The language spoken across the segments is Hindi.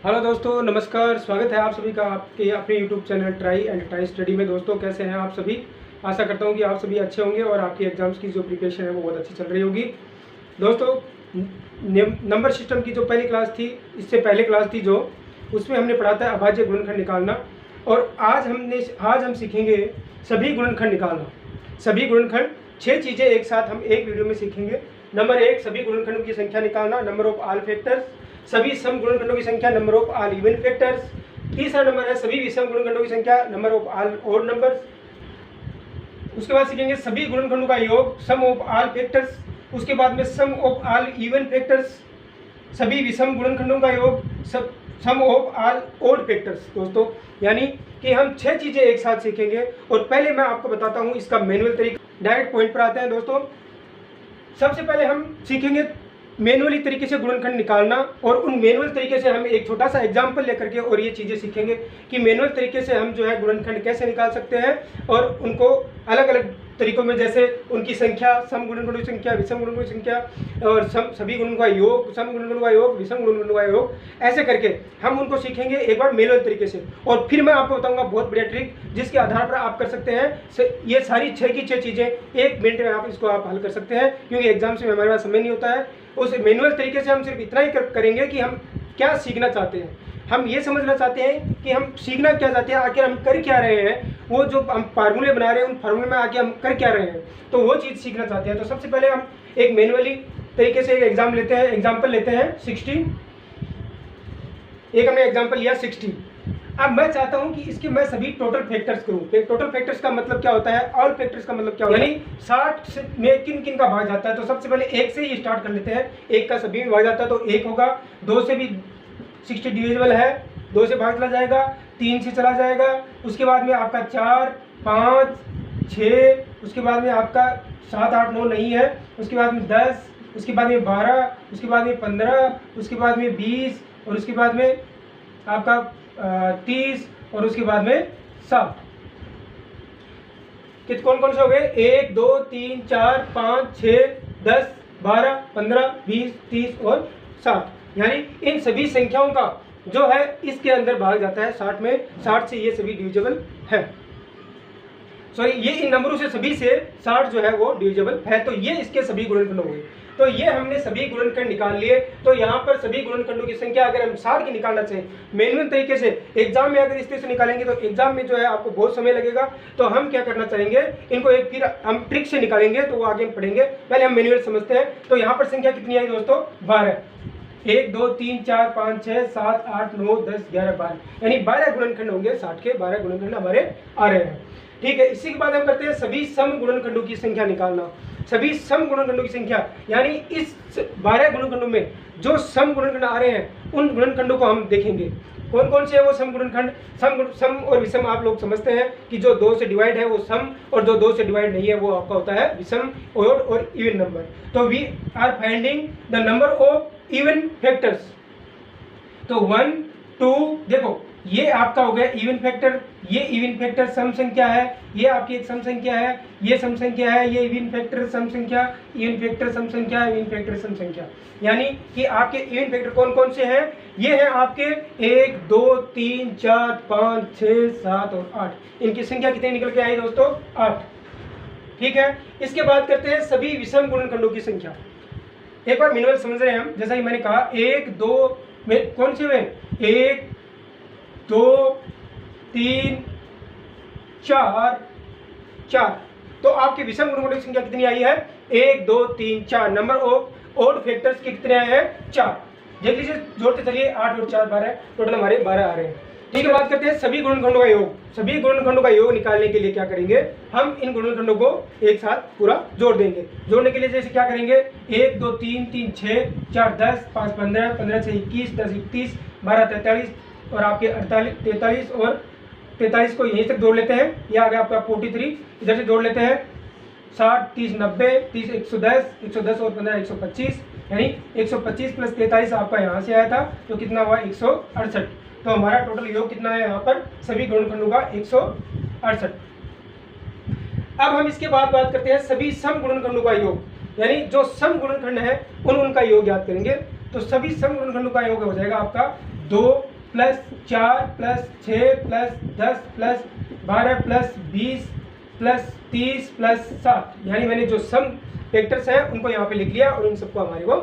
हेलो दोस्तों, नमस्कार। स्वागत है आप सभी का आपके अपने YouTube channel try and try study में। दोस्तों, कैसे हैं आप सभी? आशा करता हूं कि आप सभी अच्छे होंगे और आपकी एग्जाम्स की जो प्रिपरेशन है वो बहुत अच्छी चल रही होगी। दोस्तों, नंबर सिस्टम की जो पहली क्लास थी, इससे पहले क्लास थी जो, उसमें हमने पढ़ा था अभाज्य गुणनखंड निकालना। और आज हम सीखेंगे सभी गुणनखंड निकालना। सभी गुणनखंड 6 चीज़ें एक साथ हम एक वीडियो में सीखेंगे। नंबर 1, सभी गुणनखंडों की संख्या निकालना, नंबर ऑफ ऑल फैक्टर्स। सभी सम गुणनखंडों की संख्या, number of all even factors. तीसरा नंबर है सभी विषम गुणनखंडों की संख्या, number of all odd numbers. उसके बाद सीखेंगे सभी गुणनखंडों का योग, सम ऑफ ऑल फैक्टर्स। उसके बाद में सम ऑफ ऑल इवन फैक्टर्स। सभी विषम गुणनखंडों का योग, सम ऑफ ऑल ओड फैक्टर्स। दोस्तों, यानी कि हम 6 चीज़ें एक साथ सीखेंगे। और पहले मैं आपको बताता हूँ इसका मैनुअल तरीका। डायरेक्ट पॉइंट पर आते हैं दोस्तों। सबसे पहले हम सीखेंगे मैनुअली तरीके से गुणनखंड निकालना, और उन मैनुअल तरीके से हम एक छोटा सा एग्जाम्पल लेकर के और ये चीज़ें सीखेंगे कि मैनुअल तरीके से हम जो है गुणनखंड कैसे निकाल सकते हैं, और उनको अलग अलग तरीकों में, जैसे उनकी संख्या, सम गुणनखंडों की संख्या, विषम गुणनखंडों की संख्या, और सभी गुणनखंडों का योग, सम गुणनखंडों का योग, विषम गुणनखंडों का योग, ऐसे करके हम उनको सीखेंगे एक बार मैनुअल तरीके से। और फिर मैं आपको बताऊंगा बहुत बढ़िया ट्रिक, जिसके आधार पर आप कर सकते हैं ये सारी 6 की 6 चीज़ें 1 मिनट में आप हल कर सकते हैं, क्योंकि एग्जाम में हमारे पास समय नहीं होता है। उस मैनुअल तरीके से हम सिर्फ इतना ही करेंगे कि हम क्या सीखना चाहते हैं, हम ये समझना चाहते हैं कि हम सीखना क्या चाहते हैं, आखिर हम कर क्या रहे हैं, वो जो हम फार्मूले बना रहे हैं उन फार्मूले में आके हम कर क्या रहे हैं, तो वो चीज़ सीखना चाहते हैं। तो सबसे पहले हम एक मैनुअली तरीके से एक एग्जाम्पल लेते हैं 60। एक हमने एग्जाम्पल लिया 60। अब मैं चाहता हूं कि इसके मैं सभी टोटल फैक्टर्स करूं। टोटल फैक्टर्स का मतलब क्या होता है, ऑल फैक्टर्स का मतलब क्या होता है, यानी 60 में किन किन का भाग जाता है। तो सबसे पहले 1 से ही स्टार्ट कर लेते हैं। 1 का सभी में भाग जाता है तो 1 होगा। 2 से भी 60 डिविजिबल है, 2 से भाग चला जाएगा, 3 से चला जाएगा, उसके बाद में आपका 4, 5, 6, उसके बाद में आपका 7, 8, 9 नहीं है, उसके बाद में 10, उसके बाद में 12, उसके बाद में 15, उसके बाद में 20, और उसके बाद में आपका 30, और उसके बाद में 7। कौन कौन से हो गए? 1, 2, 3, 4, 5, 6, 10, 12, 15, 20, 30 और 7। यानी इन सभी संख्याओं का जो है इसके अंदर भाग जाता है 60 में। 60 से ये सभी डिविजिबल है। सॉरी, ये इन नंबरों से सभी से 60 जो है वो डिविजिबल है। तो ये इसके सभी गुणनखंड हो गए। तो ये हमने सभी गुणनखंड निकाल लिए। तो यहाँ पर सभी गुणनखंडों की संख्या अगर हम 60 की निकालना चाहें मैनुअल तरीके से, एग्जाम में अगर इस तरह से निकालेंगे तो एग्जाम में जो है आपको बहुत समय लगेगा। तो हम क्या करना चाहेंगे, इनको एक फिर हम ट्रिक से निकालेंगे, तो वो आगे हम पढ़ेंगे। पहले हम मैनुअल समझते हैं। तो यहाँ पर संख्या कितनी आई दोस्तों? 12। 1, 2, 3, 4, 5, 6, 7, 8, 9, 10, 11, 12, यानी 12 गुणनखंड होंगे। 60 के 12 गुणनखंड हमारे आ रहे हैं। ठीक है, इसी के बाद हम करते हैं सभी सम गुणनखंडों की संख्या निकालना। सभी सम गुणनखंडों की संख्या, यानी इस 12 गुणनखंडों में जो सम गुणनखंड आ रहे हैं उन गुणनखंडों को हम देखेंगे। कौन कौन से है वो सम गुणनखंड? सम और विषम आप लोग समझते हैं कि जो 2 से डिवाइड है वो सम, और जो 2 से डिवाइड नहीं है वो आपका होता है विषम और इवन नंबर। तो we are finding the number of even factors. तो 1, 2, देखो ये आपका हो गया इवन फैक्टर। ये इवन फैक्टर सम संख्या है, ये आपकी एक सम संख्या है, ये सम संख्या है, ये इवन फैक्टर सम संख्या, इवन फैक्टर सम संख्या, इवन फैक्टर सम संख्या। यानी कि आपके इवन फैक्टर कौन कौन से हैं? ये हैं आपके 1, 2, 3, 4, 5, 6, 7 और 8। इनकी संख्या कितनी निकल के आई दोस्तों? 8। ठीक है, इसके बाद करते हैं सभी विषम गुणनखंडों की संख्या। एक बार मैनुअल समझ रहे हैं हम। जैसा कि मैंने कहा 1, 2 में कौन से हुए? 1, 2, 3, 4। तो आपकी विषम गुणनखंडों की संख्या कितनी आई है? 1, 2, 3, 4। नंबर ऑफ ओड फैक्टर्स के कितने आए हैं? 4। जल्दी से जोड़ते चलिए, 8 और 4 12, टोटल हमारे 12 आ रहे हैं। ठीक है, बात करते हैं सभी गुणनखंडों का योग। सभी गुणनखंडों का योग निकालने के लिए क्या करेंगे, हम इन गुणनखंडों को एक साथ पूरा जोड़ देंगे। जोड़ने के लिए जैसे क्या करेंगे, 1, 2, 3, 3, 6, 4, 10, 5, 15, 15 से 21, 10, 31, 12, 43, और आपके 48, 43 और 43 को यहीं तक जोड़ लेते हैं। यह आ गया आपका 43, इधर से जोड़ लेते हैं 60, 30, 90, 30, 110, 110 और 15, 125, यानी 125 प्लस 43 आपका यहाँ से आया था, तो कितना हुआ? 168। तो हमारा टोटल योग कितना है यहाँ पर सभी गुणनखंडों का? 168। अब हम इसके बाद बात करते हैं सभी सम गुणनखंडों का योग, यानी जो सम गुणनखंड है उनका योग याद करेंगे। तो सभी सम गुणनखंडों का योग हो जाएगा आपका 2, plus 4 plus 6 plus 10 plus 12 plus 20 plus 30 plus 7, यानी मैंने जो सम वेक्टर्स हैं उनको यहाँ पे लिख लिया और इन सबको हमारे को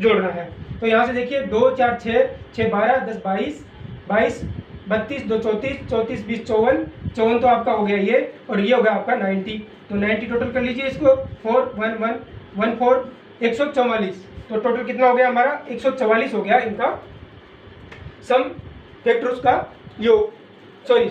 जोड़ना है। तो यहाँ से देखिए 2 4 6 6 12 10 22 22 32 2 34 34 20 54 54 तो आपका हो गया ये, और ये हो गया आपका 90। तो 90 टोटल कर लीजिए इसको, 4 1 1 1 4 144। तो टोटल कितना हो गया हमारा 144 हो गया इनका सम वेक्टर्स का योग, सॉरी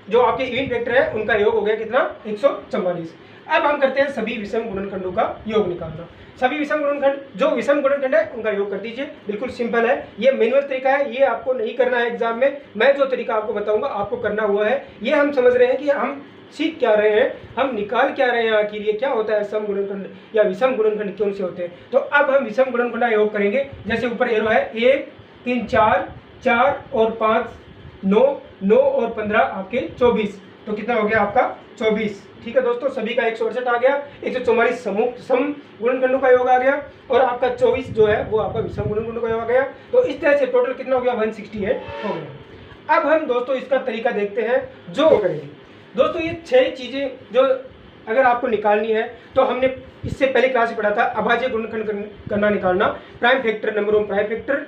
जो आपके इवेंट वेक्टर है उनका योग हो गया कितना 144। अब हम करते हैं सभी विषम गुणनखंडों का योग निकालना। सभी विषम गुणनखंड, जो विषम गुणनखंड है उनका योग कर दीजिए। बिल्कुल सिंपल है, ये मैनुअल तरीका है, ये आपको नहीं करना है एग्जाम में। मैं जो तरीका आपको बताऊंगा आपको करना हुआ है। ये हम समझ रहे हैं कि हम सीख क्या रहे हैं, हम निकाल क्या रहे हैं, आखिर ये क्या होता है सम गुणनखंड या विषम गुणनखंड कौन से होते हैं। तो अब हम विषम गुणनखंड का योग करेंगे। जैसे ऊपर एरो है 1 3 4 4 और 5 9 9 और 15 आपके 24। तो कितना हो गया आपका 24। ठीक है दोस्तों, सभी का 168 आ गया, 144 सम गुणनखंडों का योग आ गया, और आपका 24 जो है वो आपका विषम गुणनखंडों का योग आ गया। तो इस तरह से टोटल कितना हो गया 168 हो गया। अब हम दोस्तों इसका तरीका देखते हैं जो करेंगे। दोस्तों ये 6 चीज़ें जो अगर आपको निकालनी है, तो हमने इससे पहले क्लास में पढ़ा था अभाज्य गुणनखंड करना निकालना, prime factor, number of prime factor.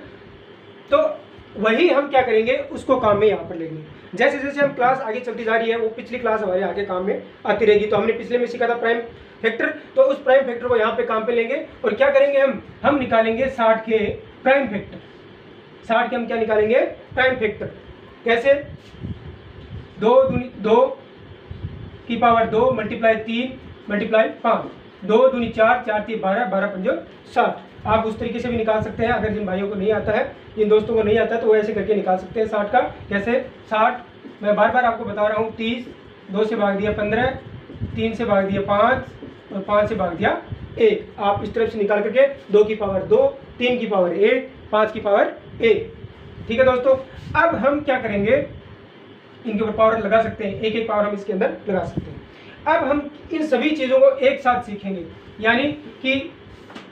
तो वही हम क्या करेंगे उसको काम में यहाँ पर लेंगे। जैसे जैसे हम क्लास आगे चलती जा रही है वो पिछली क्लास हमारे आगे काम में आती रहेगी। तो हमने पिछले में सीखा था प्राइम फैक्टर, तो उस प्राइम फैक्टर को यहाँ पे काम पे लेंगे और क्या करेंगे हम निकालेंगे 60 के प्राइम फैक्टर। 60 के हम क्या निकालेंगे प्राइम फैक्टर। कैसे 2 की पावर 2 मल्टीप्लाई 3 मल्टीप्लाई 5, 2 दूनी 4 4 3 12 12 5 60। आप उस तरीके से भी निकाल सकते हैं, अगर जिन भाइयों को नहीं आता है, जिन दोस्तों को नहीं आता है, तो वो ऐसे करके निकाल सकते हैं 60 का। कैसे 60 मैं बार बार आपको बता रहा हूँ, 30 2 से भाग दिया 15, 3 से भाग दिया 5 और 5 से भाग दिया 1। आप इस तरफ से निकाल करके 2 की पावर 2 3 की पावर 1 5 की पावर 1। ठीक है दोस्तों, अब हम क्या करेंगे इनके ऊपर पावर लगा सकते हैं, एक एक पावर हम इसके अंदर लगा सकते हैं। अब हम इन सभी चीज़ों को एक साथ सीखेंगे, यानी कि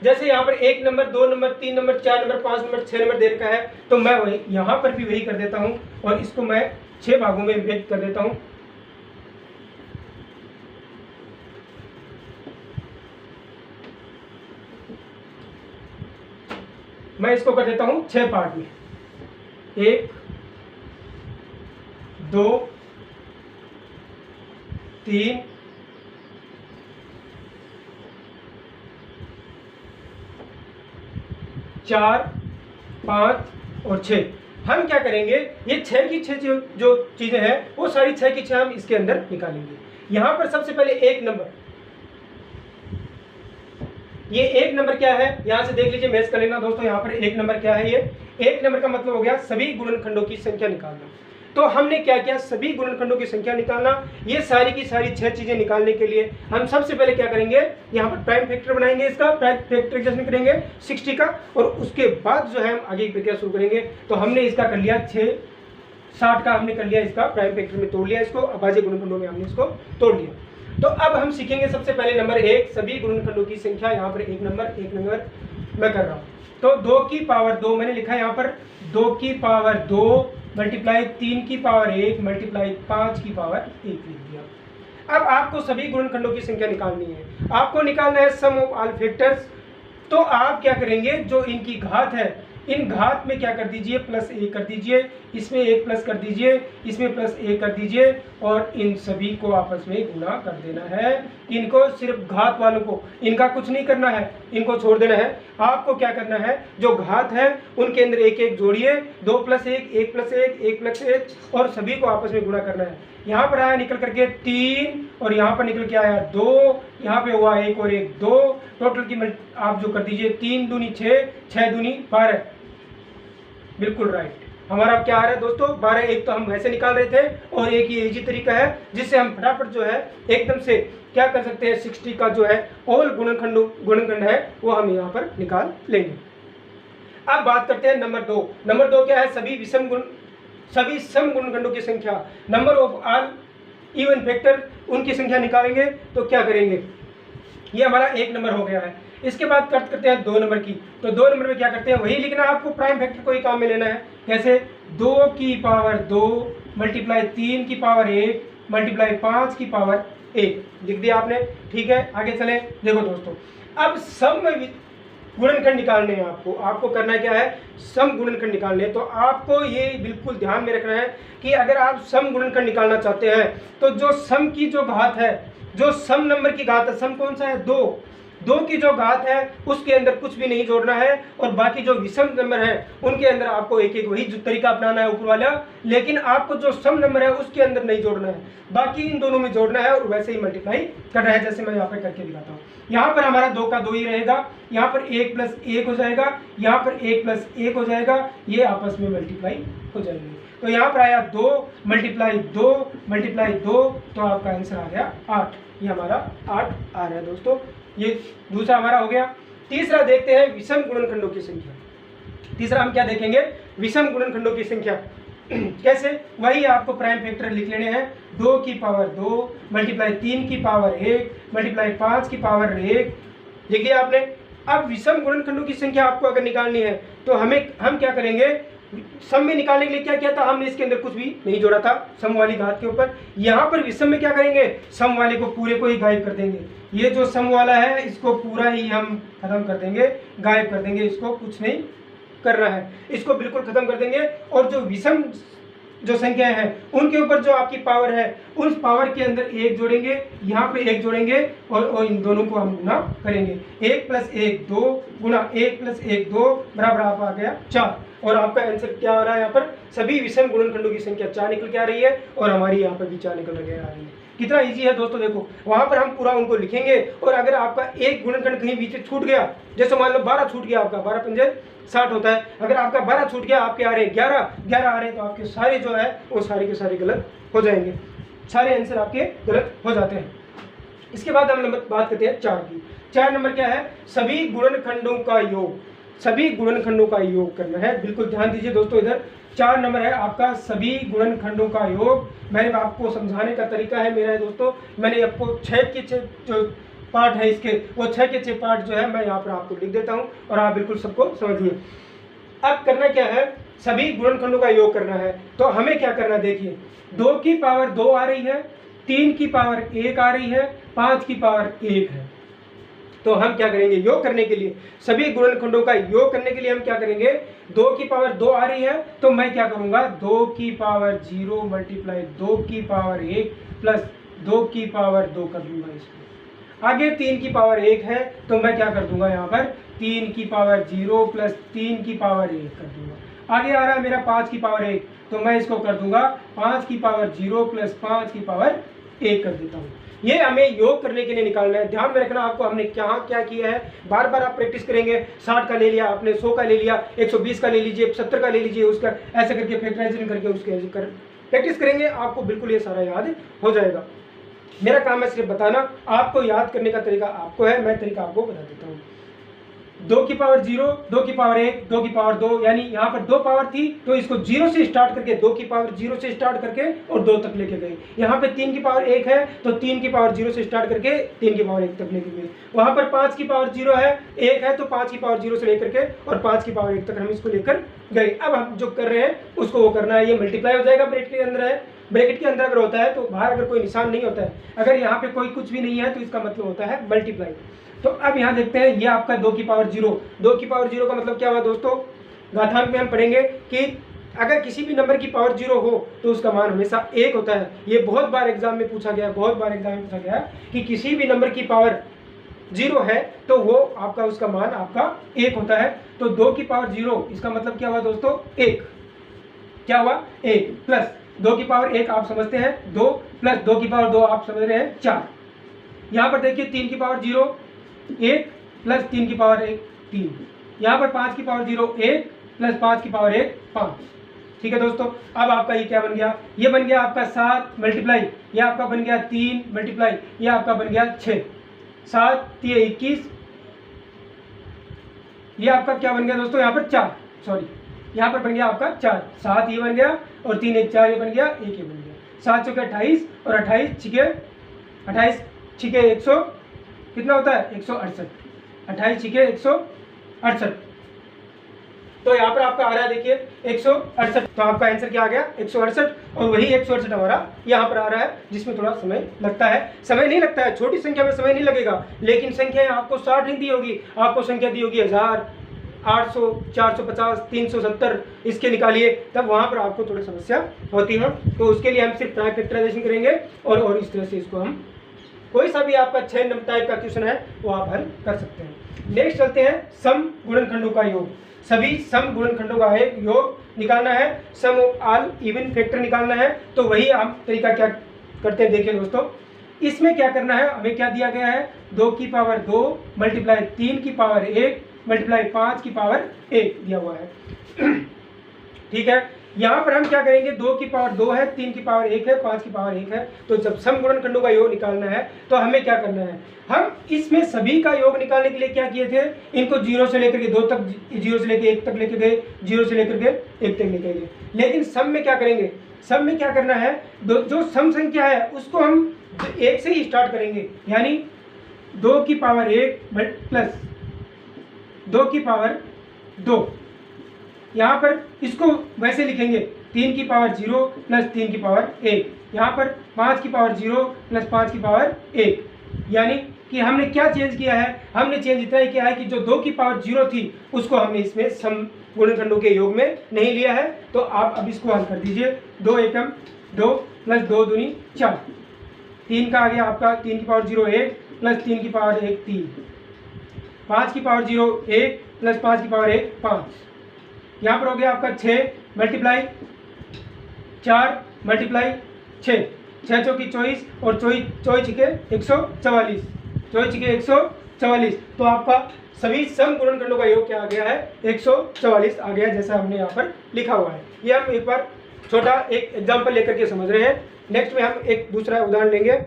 जैसे यहाँ पर 1 number 2 number 3 number 4 number 5 number 6 number दे रखा है, तो मैं वही यहाँ पर भी वही कर देता हूँ और इसको मैं 6 भागों में विभाजित कर देता हूँ। मैं इसको कर देता हूँ 6 पार्ट में, 1 2 3 4 5 और 6। हम क्या करेंगे ये 6 की 6 जो चीजें हैं वो सारी 6 की 6 हम इसके अंदर निकालेंगे। यहां पर सबसे पहले 1 नंबर, ये 1 नंबर क्या है यहां से देख लीजिए, मैच कर लेना दोस्तों। यहां पर 1 नंबर क्या है, ये 1 नंबर का मतलब हो गया सभी गुणनखंडों की संख्या निकालना। तो हमने क्या किया, सभी गुणनखंडों की संख्या निकालना। ये सारी की सारी 6 चीजें निकालने के लिए हम सबसे पहले क्या करेंगे, यहाँ पर प्राइम फैक्टर बनाएंगे, इसका प्राइम फैक्टराइजेशन करेंगे 60 का, और उसके बाद जो है हम आगे की प्रक्रिया शुरू करेंगे। तो हमने इसका कर लिया 60 का हमने कर लिया, इसका प्राइम फैक्टर में तोड़ लिया, इसको अभाज्य गुणनखंडों में हमने इसको तोड़ लिया। तो अब हम सीखेंगे सबसे पहले नंबर 1, सभी गुणनखंडों की संख्या। यहाँ पर 1 नंबर मैं कर रहा हूँ, तो 2 की पावर 2 मैंने लिखा है यहाँ पर, 2 की पावर 2 मल्टीप्लाई 3 की पावर 1 मल्टीप्लाई 5 की पावर 1 लिख दिया। अब आपको सभी गुणनखंडों की संख्या निकालनी है, आपको निकालना है सम ऑफ ऑल फैक्टर्स। तो आप क्या करेंगे, जो इनकी घात है, इन घात में क्या कर दीजिए +1 कर दीजिए, इसमें 1 प्लस कर दीजिए, इसमें +1 कर दीजिए, और इन सभी को आपस में गुणा कर देना है। इनको सिर्फ घात वालों को, इनका कुछ नहीं करना है, इनको छोड़ देना है। आपको क्या करना है, जो घात है उनके अंदर 1 1 जोड़िए, 2 + 1 1 + 1 1 + 1, और सभी को आपस में गुणा करना है। यहाँ पर आया निकल करके 3, और यहाँ पर निकल के आया 2, यहाँ पे हुआ 1 और 1 2, टोटल की आप जो कर दीजिए 3 दूनी 6 6 दूनी 12, बिल्कुल राइट। हमारा क्या आ रहा है दोस्तों 12। एक तो हम वैसे निकाल रहे थे, और एक ये इजी तरीका है जिससे हम फटाफट जो है एकदम से क्या कर सकते हैं, 60 का जो है ऑल गुणनखंड है वो हम यहाँ पर निकाल लेंगे। अब बात करते हैं नंबर 2। नंबर 2 क्या है, सभी सम गुणनखंडों की संख्या, number of all even factor, उनकी संख्या निकालेंगे। तो क्या करेंगे, ये हमारा 1 नंबर हो गया है। इसके बाद करते हैं 2 नंबर की। तो 2 नंबर में क्या करते हैं, वही लिखना है आपको, प्राइम फैक्टर को ही काम में लेना है। कैसे 2 की पावर 2 मल्टीप्लाई 3 की पावर 1 मल्टीप्लाई 5 की पावर 1 लिख दिया आपने। ठीक है, आगे चले। देखो दोस्तों, अब सम गुणनखंड निकालने हैं आपको करना क्या है, सम गुणनखंड निकालने हैं। तो आपको ये बिल्कुल ध्यान में रखना है कि अगर आप सम गुणनखंड निकालना चाहते हैं तो जो सम की जो घात है, जो सम नंबर की घात है, सम कौन सा है, 2 की जो घात है उसके अंदर कुछ भी नहीं जोड़ना है, और बाकी जो विषम नंबर है उनके अंदर आपको एक एक वही जो तरीका अपनाना है ऊपर वाला, लेकिन आपको जो सम नंबर है उसके अंदर नहीं जोड़ना है, बाकी इन दोनों में जोड़ना है और वैसे ही मल्टीप्लाई करना है, जैसे मैं यहाँ पे करके दिखाता हूँ। यहाँ पर हमारा 2 का 2 ही रहेगा, यहाँ पर 1 प्लस 1 हो जाएगा, यहाँ पर 1 प्लस 1 हो जाएगा, ये आपस में मल्टीप्लाई हो जाएंगे। तो यहाँ पर आया 2 मल्टीप्लाई 2 मल्टीप्लाई 2, तो आपका आंसर आ गया 8। ये हमारा 8 आ रहा है दोस्तों। ये दूसरा हमारा हो गया। तीसरा देखते हैं विषम गुणनखंडों की संख्या। तीसरा हम क्या देखेंगे, विषम गुणनखंडों की संख्या। कैसे, वही आपको प्राइम फैक्टर लिख लेने हैं। 2 की पावर 2 मल्टीप्लाई 3 की पावर 1 मल्टीप्लाई 5 की पावर 1 लिख लिया आपने। अब विषम गुणनखंडों की संख्या आपको अगर निकालनी है तो हम क्या करेंगे, सम में निकालने के लिए क्या किया था हमने, इसके अंदर कुछ भी नहीं जोड़ा था सम वाली घात के ऊपर। यहाँ पर विषम में क्या करेंगे, सम वाले को पूरे को ही गायब कर देंगे। ये जो सम वाला है इसको पूरा ही हम खत्म कर देंगे, गायब कर देंगे, इसको कुछ नहीं करना है, इसको बिल्कुल खत्म कर देंगे। और जो विषम जो संख्याएं हैं उनके ऊपर जो आपकी पावर है उस पावर के अंदर 1 जोड़ेंगे, यहाँ पे 1 जोड़ेंगे और इन दोनों को हम गुना करेंगे। 1 प्लस 1 2 गुना 1 प्लस 1 2 बराबर आप आ गया 4। और आपका आंसर क्या आ रहा है, यहाँ पर सभी विषम गुणनखंडों की संख्या 4 निकल के आ रही है और हमारी यहाँ पर भी 4 निकल के आ रही है। कितना इजी है दोस्तों, देखो वहां पर हम पूरा उनको लिखेंगे और अगर आपका एक गुणनखंड कहीं बीच छूट गया, जैसे मान लो 12 छूट गया, आपका 12 पंजे 60 होता है, अगर आपका 12 छूट गया, आपके आ रहे 11 आ रहे, तो आपके सारे जो है वो सारे के सारे गलत हो जाएंगे, सारे आंसर आपके गलत हो जाते हैं। इसके बाद हम बात करते हैं 4 की। 4 नंबर क्या है, सभी गुणनखंडों का योग, सभी गुणनखंडों का योग करना है। बिल्कुल ध्यान दीजिए दोस्तों, इधर 4 नंबर है आपका सभी गुणनखंडों का योग। मैंने आपको समझाने का तरीका है मेरा है दोस्तों, मैंने आपको 6 के 6 जो पार्ट है इसके, वो 6 के 6 पार्ट जो है मैं यहाँ पर आपको लिख देता हूँ और आप बिल्कुल सबको समझिए। अब करना क्या है, सभी गुणनखंडों का योग करना है। तो हमें क्या करना है, देखिए 2 की पावर 2 आ रही है, 3 की पावर 1 आ रही है, 5 की पावर 1 है। तो हम क्या करेंगे, योग करने के लिए, सभी गुणनखंडों का योग करने के लिए हम क्या करेंगे, 2 की पावर 2 आ रही है तो मैं क्या करूंगा, 2 की पावर 0 मल्टीप्लाई 2 की पावर 1 प्लस 2 की पावर 2 कर दूंगा इसको। आगे 3 की पावर 1 है तो मैं क्या कर दूंगा, यहाँ पर 3 की पावर 0 प्लस 3 की पावर 1 कर दूंगा। आगे आ रहा है मेरा 5 की पावर 1, तो मैं इसको कर दूंगा 5 की पावर 0 प्लस 5 की पावर 1 कर देता हूँ। ये हमें योग करने के लिए निकालना है। ध्यान में रखना आपको हमने क्या क्या किया है, बार बार आप प्रैक्टिस करेंगे। 60 का ले लिया आपने, 100 का ले लिया, 120 का ले लीजिए, 70 का ले लीजिए, उसका ऐसे करके फैक्टराइजेशन करके उसके ऐसे कर प्रैक्टिस करेंगे, आपको बिल्कुल ये सारा याद हो जाएगा। मेरा काम है सिर्फ बताना, आपको याद करने का तरीका आपको है, मैं तरीका आपको बता देता हूँ। 2 की पावर 0, 2 की पावर 1, 2 की पावर 2, यानी यहाँ पर 2 पावर थी तो इसको 0 से स्टार्ट करके 2 की पावर 0 से स्टार्ट करके और 2 तक लेके गए। यहाँ पे 3 की पावर 1 है तो 3 की पावर 0 से स्टार्ट करके 3 की पावर 1 तक लेके गए। वहाँ पर 5 की पावर 0 है, 1 है तो 5 की पावर 0 से लेकर के और 5 की पावर 1 तक हम इसको लेकर गए। अब हम जो कर रहे हैं उसको वो करना है, ये मल्टीप्लाई हो जाएगा, ब्रैकेट के अंदर है, ब्रैकेट के अंदर अगर होता है तो बाहर अगर कोई निशान नहीं होता है, अगर यहाँ पे कोई कुछ भी नहीं है तो इसका मतलब होता है मल्टीप्लाई। तो अब यहाँ देखते हैं, ये आपका 2 की पावर 0, 2 की पावर 0 का मतलब क्या हुआ दोस्तों, घातांक में हम पढ़ेंगे कि अगर किसी भी नंबर की पावर 0 हो तो उसका मान हमेशा 1 होता है। ये बहुत बार एग्जाम में पूछा गया, बहुत बार एग्जाम में पूछा गया कि किसी भी नंबर की पावर 0 है तो वो आपका उसका मान आपका 1 होता है। तो 2 की पावर 0 इसका मतलब क्या हुआ दोस्तों, 1, क्या हुआ 1, प्लस 2 की पावर 1 आप समझते हैं 2, प्लस 2 की पावर 2 आप समझ रहे हैं 4। यहाँ पर देखिए 3 की पावर 0 1 प्लस 3 की पावर 1 3, यहाँ पर 5 की पावर 0 1 प्लस 5 की पावर 1 5। ठीक है दोस्तों, अब आपका ये क्या बन गया, ये बन गया आपका 7 मल्टीप्लाई, ये आपका बन गया 3 मल्टीप्लाई, ये आपका बन गया 6, 7 3 21, ये आपका क्या बन गया दोस्तों, यहाँ पर 4, सॉरी यहाँ पर बन गया आपका 4, 7 ये बन गया और 3 1 4 ये बन गया, 1 ये बन गया, 7 चौके 28 और 28 छिके 100 कितना होता है 168, 28 छिके 168। तो यहाँ पर आपका आ रहा है देखिए 168। तो आपका आंसर क्या आ गया 168, और वही 168 हमारा यहाँ पर आ रहा है, जिसमें थोड़ा समय लगता है। समय नहीं लगता है, छोटी संख्या में समय नहीं लगेगा, लेकिन संख्या आपको 60 नहीं दी होगी, आपको संख्या दी होगी 1000, 800, 450, 370, इसके निकालिए, तब वहाँ पर आपको थोड़ी समस्या होती है। तो उसके लिए हम सिर्फ ट्राई फैक्टराइजेशन करेंगे और इस तरह से इसको हम कोई सा भी आपका 6 नंबर टाइप का क्वेश्चन है वो आप हल कर सकते हैं। नेक्स्ट चलते हैं सम गुणनखंडों का योग। सभी सम गुणनखंडों का योग निकालना है, सम ऑफ ऑल इवन फैक्टर निकालना है। तो वही हम तरीका क्या करते हैं देखिए दोस्तों, इसमें क्या करना है, हमें क्या दिया गया है 2 की पावर 2 मल्टीप्लाई 3 की पावर 1 मल्टीप्लाई 5 की पावर 1 दिया हुआ है। ठीक है, यहाँ पर हम क्या करेंगे, 2 की पावर 2 है, 3 की पावर 1 है, 5 की पावर 1 है। तो जब सम गुणनखंडों का योग निकालना है तो हमें क्या करना है, हम इसमें सभी का योग निकालने के लिए क्या किए थे, इनको 0 से लेकर के 2 तक, 0 से लेकर 1 तक लेके गए, 0 से लेकर के 1 तक लेके गए। लेकिन सम में क्या करेंगे, सम में क्या करना है, जो सम संख्या है उसको हम 1 से ही स्टार्ट करेंगे, यानी 2 की पावर 1 प्लस 2 की पावर 2। यहाँ पर इसको वैसे लिखेंगे 3 की पावर 0 प्लस 3 की पावर 1, यहाँ पर 5 की पावर 0 प्लस 5 की पावर 1। यानी कि हमने क्या चेंज किया है, हमने चेंज इतना ही किया है कि जो 2 की पावर 0 थी उसको हमने इसमें सम गुणनखंडों के योग में नहीं लिया है। तो आप अब इसको हल कर दीजिए, 2 एकम 2 प्लस 2 दूनी 4, 3 का आ गया आपका 3 की पावर 0 1 प्लस 3 की पावर 1 3, 5 की पावर 0 1 प्लस 5 की पावर 1 5, यहाँ पर हो गया आपका 6 मल्टीप्लाई 4 मल्टीप्लाई 6, 6 चौकी 24 और 24 छिके 144, 24 छिके 144। तो आपका सभी सम गुणनखंडों का योग क्या आ गया है 144 आ गया, जैसा हमने यहाँ पर लिखा हुआ है। ये हम एक बार छोटा एक एग्जाम्पल लेकर के समझ रहे हैं। नेक्स्ट में हम एक दूसरा उदाहरण लेंगे।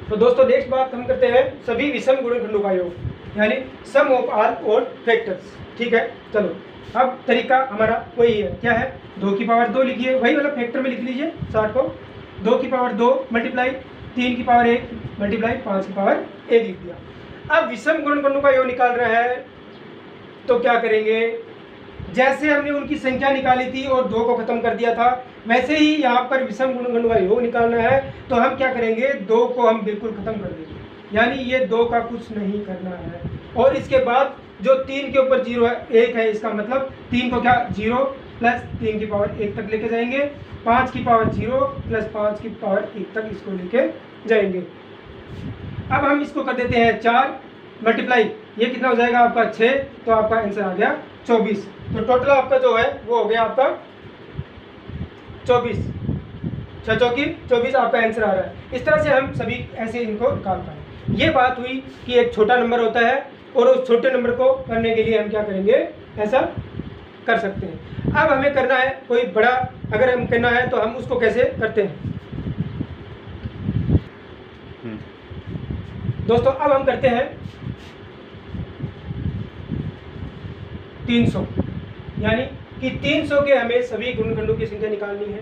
तो दोस्तों नेक्स्ट बात हम करते हैं सभी विषम गुणनखंडों का योग, यानी सम ऑफ ऑल ओड फैक्टर्स। ठीक है, चलो अब तरीका हमारा वही है, क्या है 2 की पावर 2 लिखिए, वही वाला फैक्टर में लिख लीजिए 60 को, 2 की पावर 2 मल्टीप्लाई 3 की पावर 1 मल्टीप्लाई 5 की पावर 1 लिख दिया। अब विषम गुणनखंडों का योग निकाल रहा है तो क्या करेंगे, जैसे हमने उनकी संख्या निकाली थी और 2 को खत्म कर दिया था, वैसे ही यहाँ पर विषम गुणनखंडों का योग निकालना है। तो हम क्या करेंगे, 2 को हम बिल्कुल खत्म कर देंगे, यानी ये 2 का कुछ नहीं करना है। और इसके बाद जो 3 के ऊपर 0 है 1 है, इसका मतलब 3 को क्या 0 प्लस 3 की पावर 1 तक लेके जाएंगे, 5 की पावर 0 प्लस 5 की पावर 1 तक इसको लेके जाएंगे। अब हम इसको कर देते हैं 4 मल्टीप्लाई, ये कितना हो जाएगा आपका 6, तो आपका आंसर आ गया 24। तो टोटल आपका जो है वो हो गया आपका 24, 6 चौकी 24 आपका आंसर आ रहा है। इस तरह से हम सभी ऐसे इनको निकाल पाए। ये बात हुई कि एक छोटा नंबर होता है और उस छोटे नंबर को करने के लिए हम क्या करेंगे, ऐसा कर सकते हैं। अब हमें करना है कोई बड़ा, अगर हम करना है तो हम उसको कैसे करते हैं दोस्तों। अब हम करते हैं 300, यानी कि 300 के हमें सभी गुणनखंडों की संख्या निकालनी है,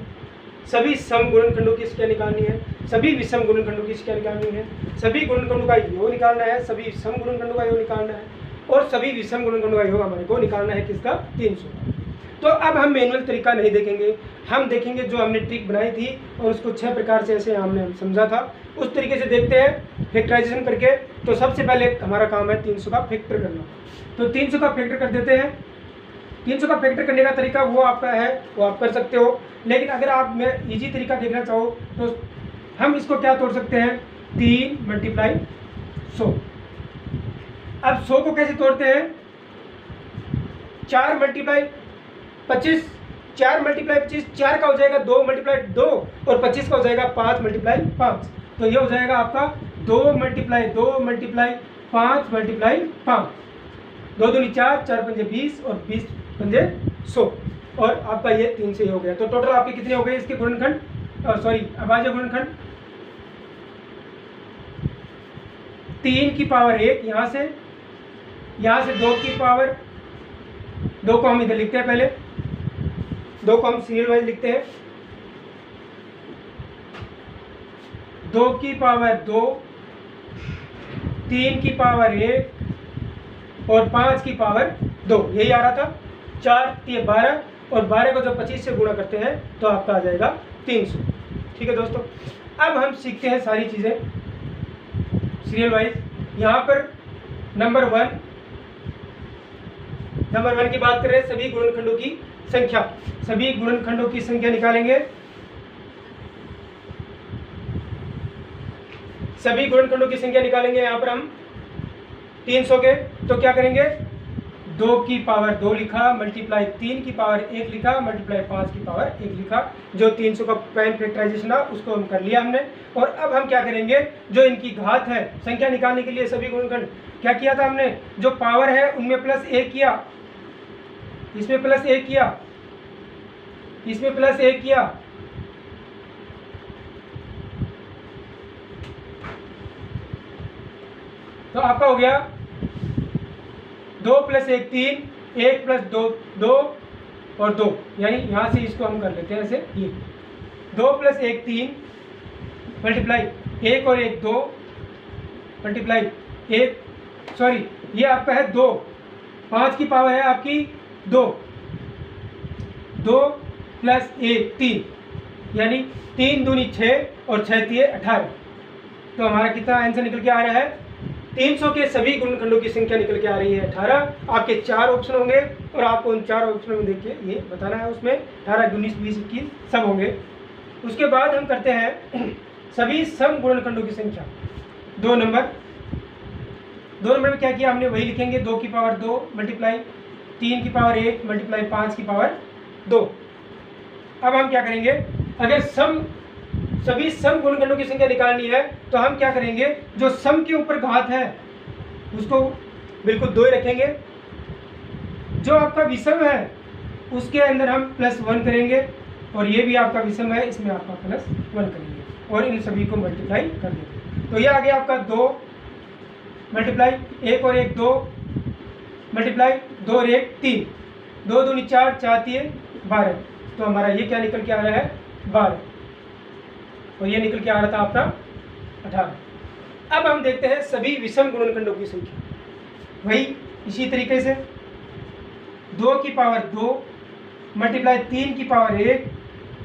सभी सम गुणनखंडों की संख्या निकालनी है, सभी विषम गुणनखंडों की संख्या निकालनी है, सभी गुणनखंडों का योग निकालना है, सभी सम गुणनखंडों का योग निकालना है, और सभी विषम गुणनखंडों का योग हमारे को निकालना है किसका 300। तो अब हम मैनुअल तरीका नहीं देखेंगे, हम देखेंगे जो हमने ट्रिक बनाई थी और उसको 6 प्रकार से ऐसे हमने समझा था, उस तरीके से देखते हैं फैक्टराइजेशन करके। तो सबसे पहले हमारा काम है 300 का फैक्टर करना। तो 300 का फैक्टर कर देते हैं। 300 का फैक्टर करने का तरीका वो आपका है, वो आप कर सकते हो, लेकिन अगर आप मैं इजी तरीका देखना चाहो तो हम इसको क्या तोड़ सकते हैं, 3 मल्टीप्लाई 100। अब 100 को कैसे तोड़ते हैं, 4 मल्टीप्लाई 25, 4 मल्टीप्लाई 25, 4 का हो जाएगा 2 मल्टीप्लाई 2 और 25 का हो जाएगा 5 मल्टीप्लाई 5। तो ये हो जाएगा आपका 2 मल्टीप्लाई 2 मल्टीप्लाई 5 मल्टीप्लाई 5, 2 दूनी 4, 4 पंजे 20 और 20 पंजे 100, और आपका ये 3 से हो गया। तो टोटल आपके कितने हो गए इसके गुणनखंड, सॉरी अभाज्य गुणनखंड, 3 की पावर 1 यहाँ से 2 की पावर 2 को हम इधर लिखते हैं, पहले 2 को हम सीरियल वाइज लिखते हैं, 2 की पावर 2, 3 की पावर 1 और 5 की पावर 2, यही आ रहा था। 4 3 12 और 12 को जब 25 से गुणा करते हैं तो आपका आ जाएगा 300। ठीक है दोस्तों, अब हम सीखते हैं सारी चीज़ें सीरियल वाइज। यहाँ पर नंबर वन की बात कर रहे हैं, सभी गुणनखंडों की संख्या। सभी गुणनखंडों की संख्या निकालेंगे। सभी गुणनखंडों की संख्या निकालेंगे यहाँ पर हम 300 के। तो क्या करेंगे, 2 की पावर 2 लिखा, मल्टीप्लाई 3 की पावर 1 लिखा, मल्टीप्लाई 5 की पावर 1 लिखा। जो 300 का प्राइम फैक्टराइजेशन था उसको हम कर लिया हमने। और अब हम क्या करेंगे, जो इनकी घात है संख्या निकालने के लिए सभी गुणनखंड क्या किया था हमने, जो पावर है उनमें प्लस 1 किया, इसमें प्लस 1 किया, इसमें प्लस 1 किया। तो आपका हो गया 2 + 1 3, 1 + 2 2 और 2, यानी यहाँ से इसको हम कर लेते हैं ऐसे, ये 2 + 1 3 मल्टीप्लाई 1 और 1 2 मल्टीप्लाई 1, सॉरी ये आपका है 2, 5 की पावर है आपकी 2, 2 + 1 3, यानी 3 दूनी 6 और 6 3 18। तो हमारा कितना आंसर निकल के आ रहा है, 300 के सभी गुणनखंडों की संख्या निकल के आ रही है 18। आपके 4 ऑप्शन होंगे और आपको उन 4 ऑप्शनों में देखिए ये बताना है, उसमें 18 19 20 21 सब होंगे। उसके बाद हम करते हैं सभी सम गुणनखंडों की संख्या। 2 नंबर में क्या किया हमने, वही लिखेंगे, 2 की पावर 2 मल्टीप्लाई 3 की पावर 1 मल्टीप्लाई 5 की पावर 2। अब हम क्या करेंगे, अगर सभी सम गुणनखंडों की संख्या निकालनी है तो हम क्या करेंगे, जो सम के ऊपर घात है उसको बिल्कुल 2 ही रखेंगे, जो आपका विषम है उसके अंदर हम +1 करेंगे, और ये भी आपका विषम है इसमें आपका +1 करेंगे और इन सभी को मल्टीप्लाई कर देंगे। तो ये आ गया आपका 2 मल्टीप्लाई 1 और 1 2 मल्टीप्लाई 2 और 1 3, 2 दूनी 4 4 3 12। तो हमारा ये क्या निकल के आ रहा है 12, और ये निकल के आ रहा था आपका 18। अब हम देखते हैं सभी विषम गुणनखंडों की संख्या। वही इसी तरीके से 2 की पावर 2 मल्टीप्लाई 3 की पावर 1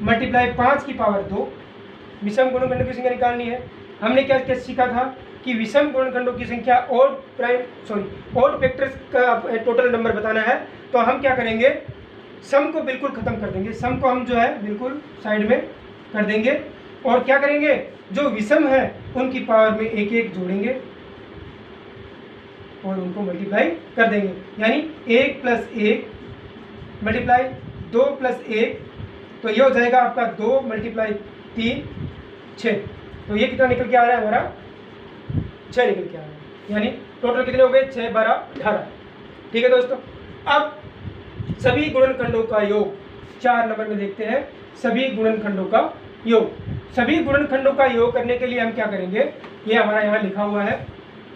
मल्टीप्लाई 5 की पावर 2, विषम गुणनखंडों की संख्या निकालनी है। हमने क्या क्या सीखा था कि विषम गुणनखंडों की संख्या ओड फैक्टर्स का टोटल नंबर बताना है। तो हम क्या करेंगे, सम को बिल्कुल खत्म कर देंगे, सम को हम जो है बिल्कुल साइड में कर देंगे, और क्या करेंगे, जो विषम है उनकी पावर में 1 1 जोड़ेंगे और उनको मल्टीप्लाई कर देंगे, यानी 1 + 1 मल्टीप्लाई 2 + 1, तो ये हो जाएगा आपका 2 मल्टीप्लाई 3 6। तो ये कितना निकल के आ रहा है हमारा 6 निकल के आ रहा है, यानी टोटल कितने हो गए 6 12 18। ठीक है दोस्तों, अब सभी गुणनखंडों का योग 4 नंबर में देखते हैं। सभी गुणनखंडों का योग, सभी गुणनखंडों का योग करने के लिए हम क्या करेंगे, ये हमारा यहाँ लिखा हुआ है।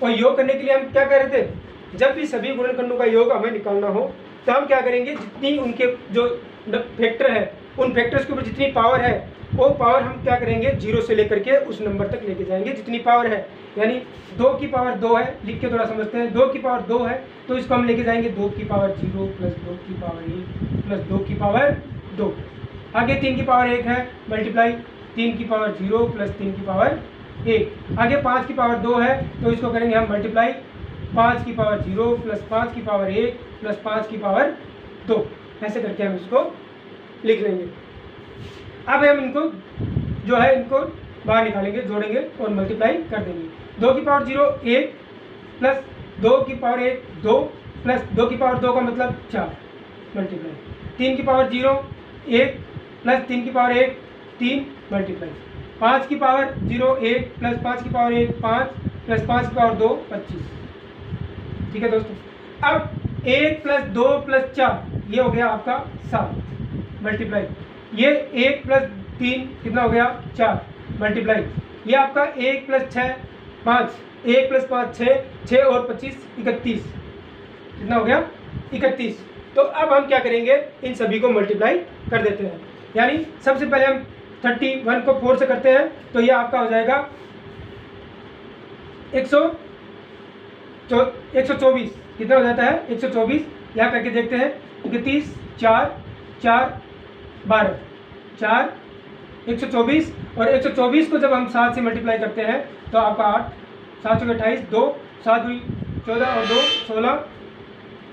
और योग करने के लिए हम क्या कह रहे थे, जब भी सभी गुणनखंडों का योग हमें निकालना हो तो हम क्या करेंगे, जितनी उनके जो फैक्टर है उन फैक्टर्स के ऊपर जितनी पावर है वो पावर हम क्या करेंगे 0 से लेकर के उस नंबर तक लेके जाएंगे जितनी पावर है। यानी 2 की पावर 2 है, लिख के थोड़ा समझते हैं, 2 की पावर 2 है तो इसको हम लेके जाएंगे 2 की पावर 0 + 2 की पावर 1 + 2 की पावर 2। आगे 3 की पावर 1 है, मल्टीप्लाई 3 की पावर 0 + 3 की पावर 1। आगे 5 की पावर 2 है तो इसको करेंगे हम मल्टीप्लाई 5 की पावर 0 + 5 की पावर 1 + 5 की पावर 2। ऐसे करके हम इसको लिख लेंगे। अब हम इनको जो है इनको बाहर निकालेंगे, जोड़ेंगे और मल्टीप्लाई कर देंगे। 2 की पावर 0 1 + 2 की पावर 1 2 + 2 की पावर 2 का मतलब 4 मल्टीप्लाई 3 की पावर 0 1 + 3 की पावर 1 3 मल्टीप्लाई 5 की पावर 0 1 + 5 की पावर 1 5 + 5 की पावर 2 25। ठीक है दोस्तों, अब 1 + 2 + 4 ये हो गया आपका 7 मल्टीप्लाई ये 1 + 3 कितना हो गया 4 मल्टीप्लाई ये आपका 1 + 6 5 1 + 5 6 6 और 25 31 कितना हो गया 31। तो अब हम क्या करेंगे, इन सभी को मल्टीप्लाई कर देते हैं। यानी सबसे पहले हम 31 को 4 से करते हैं तो ये आपका हो जाएगा 124 कितना हो जाता है 124, यहाँ करके देखते हैं 31 4 4 12 4 124, और 124 को जब हम 7 से मल्टीप्लाई करते हैं तो आपका 8 7 चौके 28 2 7 2 14 और 2 16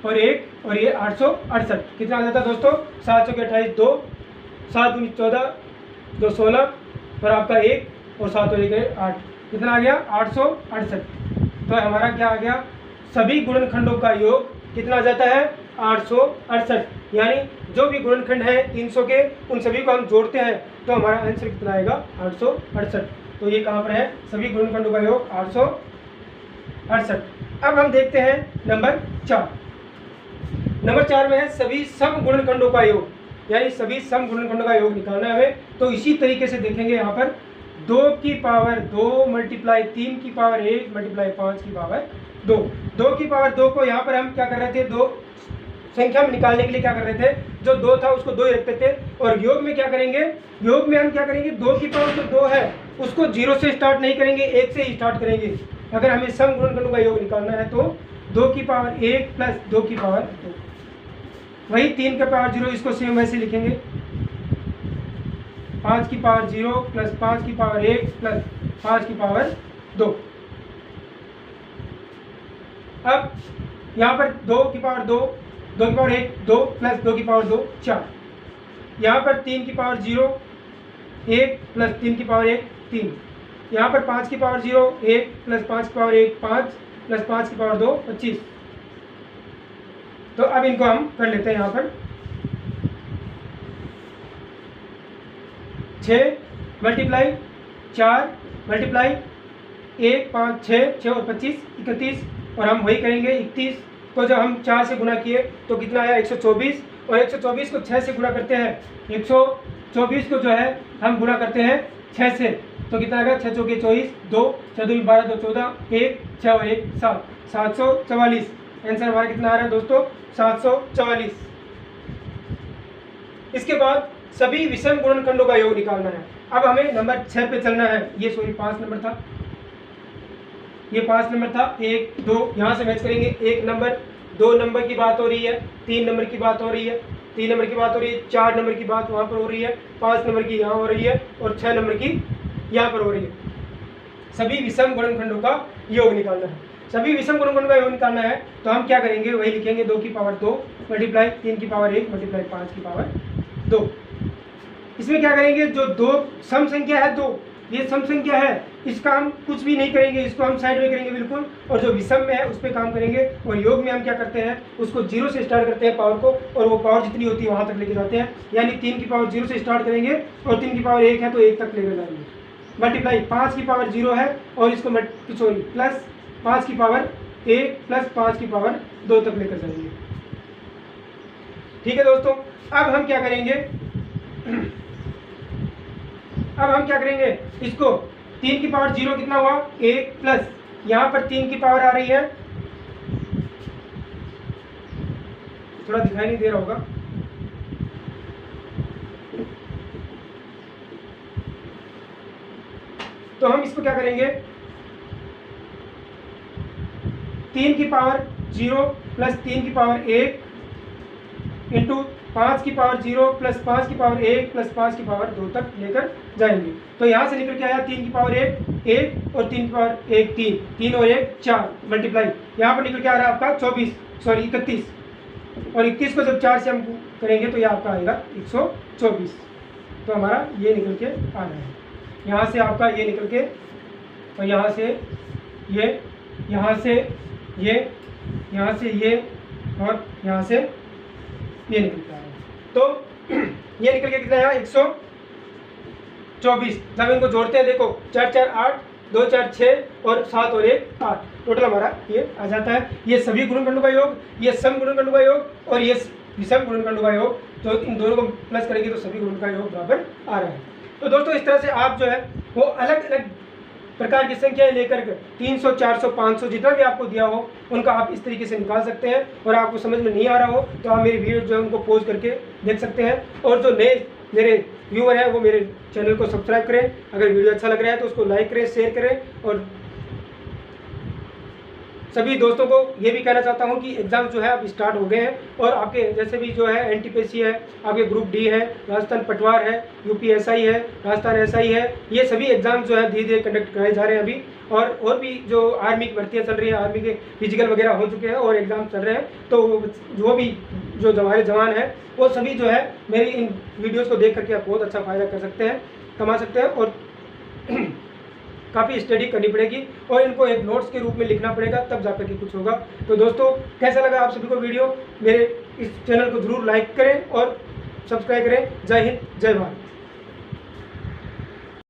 और 1 और ये 868 कितना आ जाता है दोस्तों 7 चौके 28 2 7 2 14 2 16 और आपका 1 और 7 और 1 8 कितना आ गया 868। तो हमारा क्या आ गया सभी गुणनखंडों का योग कितना आ जाता है 868, यानी जो भी गुणनखंड है 300 के उन सभी को हम जोड़ते हैं तो हमारा आंसर कितना आएगा 868। तो ये कहाँ पर है सभी गुणनखंडों का योग 868। अब हम देखते हैं नंबर 4। नंबर 4 में है सभी सम गुणनखंडों का योग, यानी सभी सम गुणनखंडों का योग निकालना है हमें। तो इसी तरीके से देखेंगे यहाँ पर 2 की पावर 2 मल्टीप्लाई 3 की पावर 1 मल्टीप्लाई 5 की पावर 2। 2 की पावर 2 को यहाँ पर हम क्या कर रहे थे, दो संख्या में निकालने के लिए क्या कर रहे थे, जो 2 था उसको 2 ही रखते थे। और योग में क्या करेंगे, योग में हम क्या करेंगे 2 की पावर जो 2 है उसको 0 से स्टार्ट नहीं करेंगे, 1 से ही स्टार्ट करेंगे। अगर हमें सम गुणनखंडों का योग निकालना है तो 2 की पावर 1 प्लस 2 की पावर 2, वही 3 की पावर 0 इसको सेम वैसे लिखेंगे, 5 की पावर 0 प्लस 5 की पावर 1 प्लस 5 की पावर 2। अब यहाँ पर 2 की पावर 2 2 की पावर 1 2 प्लस 2 की पावर 2 4। यहाँ पर 3 की पावर 0 1 प्लस 3 की पावर 1 3। यहाँ पर 5 की पावर 0 1 प्लस 5 की पावर 1 5 प्लस 5 की पावर 2 25। तो अब इनको हम कर लेते हैं यहाँ पर 6 मल्टीप्लाई 4 मल्टीप्लाई 1 5 6 और 25 31, और हम वही करेंगे 31 को जब हम 4 से गुना किए तो कितना आया 124, और 124 को 6 से गुना करते हैं, 124 को जो है हम गुना करते हैं 6 से, तो कितना आएगा 6 चौके 24 2 6 2 12 2 14 1 6 और 1 7 744। आंसर हमारा कितना आ रहा है दोस्तों 744। इसके बाद सभी विषम गुणनखंडों का योग निकालना है। अब हमें नंबर 6 पे चलना है, ये सॉरी 5 नंबर था, ये 5 नंबर था 1 2 यहाँ से मैच करेंगे। 1 नंबर 2 नंबर की बात हो रही है, 3 नंबर की बात हो रही है, 3 नंबर की बात हो रही है, 4 नंबर की बात वहाँ पर हो रही है, 5 नंबर की यहाँ हो रही है और 6 नंबर की यहाँ पर हो रही है। सभी विषम गुणनखंडों का योग निकालना है। सभी विषम गुणनखंडों का योग निकालना है तो हम क्या करेंगे, वही लिखेंगे 2 की पावर 2 मल्टीप्लाई 3 की पावर 1 मल्टीप्लाई 5 की पावर 2। इसमें क्या करेंगे, जो 2 सम संख्या है 2, ये सम संख्या है, इसका हम कुछ भी नहीं करेंगे, इसको हम साइड में करेंगे बिल्कुल, और जो विषम में है उस पर काम करेंगे। और योग में हम क्या करते हैं, उसको 0 से स्टार्ट करते हैं पावर को, और वो पावर जितनी होती है वहाँ तक लेके जाते हैं। यानी 3 की पावर 0 से स्टार्ट करेंगे और 3 की पावर 1 है तो 1 तक लेकर जाएंगे। मल्टीप्लाई 5 की पावर 0 है और इसको सॉरी प्लस 5 की पावर 1 प्लस 5 की पावर 2 तक लेकर जाएंगे। ठीक है दोस्तों, अब हम क्या करेंगे, अब हम क्या करेंगे, इसको 3 की पावर 0 कितना हुआ 1 प्लस यहाँ पर 3 की पावर आ रही है, थोड़ा दिखाई नहीं दे रहा होगा, तो हम इसको क्या करेंगे 3 की पावर 0 प्लस 3 की पावर 1 इंटू 5 की पावर 0 प्लस 5 की पावर 1 प्लस 5 की पावर 2 तक लेकर जाएंगे। तो यहाँ से निकल के आया 3 की पावर 1 1 और 3 की पावर 1 3 3 और 1 4 मल्टीप्लाई यहाँ पर निकल के आ रहा है आपका 31, और 31 को जब 4 से हम करेंगे तो ये आपका आएगा 124। तो हमारा ये निकल के आ रहा है, यहाँ से आपका ये निकल के, और यहाँ से ये, यहाँ से ये, यहाँ से ये, और यहाँ से ये निकल के आ रहा है। तो ये निकल के कितना आया 124। जब इनको जोड़ते हैं देखो 4 4 8 2 4 6 और 7 और 1 8, टोटल हमारा ये आ जाता है। ये सभी गुणनखंडों का योग, ये सम गुणनखंडों का योग और ये विषम गुणनखंडों का योग, तो इन दोनों को प्लस करेंगे तो सभी गुणनखंडों का योग बराबर आ रहा है। तो दोस्तों इस तरह से आप जो है वो अलग अलग प्रकार की संख्याएं लेकर 300 400 500 जितना भी आपको दिया हो उनका आप इस तरीके से निकाल सकते हैं। और आपको समझ में नहीं आ रहा हो तो आप मेरी वीडियो जो है उनको पॉज करके देख सकते हैं। और जो नए मेरे व्यूअर हैं वो मेरे चैनल को सब्सक्राइब करें, अगर वीडियो अच्छा लग रहा है तो उसको लाइक करें, शेयर करें, और सभी दोस्तों को ये भी कहना चाहता हूँ कि एग्ज़ाम जो है अब स्टार्ट हो गए हैं और आपके जैसे भी जो है NTPC है, आपके ग्रुप डी है, राजस्थान पटवार है, UPSI है, राजस्थान SI है, ये सभी एग्ज़ाम जो है धीरे धीरे कंडक्ट कराए जा रहे हैं अभी। और भी जो आर्मी की भर्तियाँ चल रही है, आर्मी के फिजिकल वगैरह हो चुके हैं और एग्ज़ाम चल रहे हैं, तो जो भी जो हमारे जवान हैं वो सभी जो है मेरी इन वीडियोज़ को देख करके आप बहुत अच्छा फ़ायदा कर सकते हैं, कमा सकते हैं। और काफ़ी स्टडी करनी पड़ेगी और इनको एक नोट्स के रूप में लिखना पड़ेगा, तब जाकर के कुछ होगा। तो दोस्तों, कैसा लगा आप सभी को वीडियो? मेरे इस चैनल को ज़रूर लाइक करें और सब्सक्राइब करें। जय हिंद, जय भारत।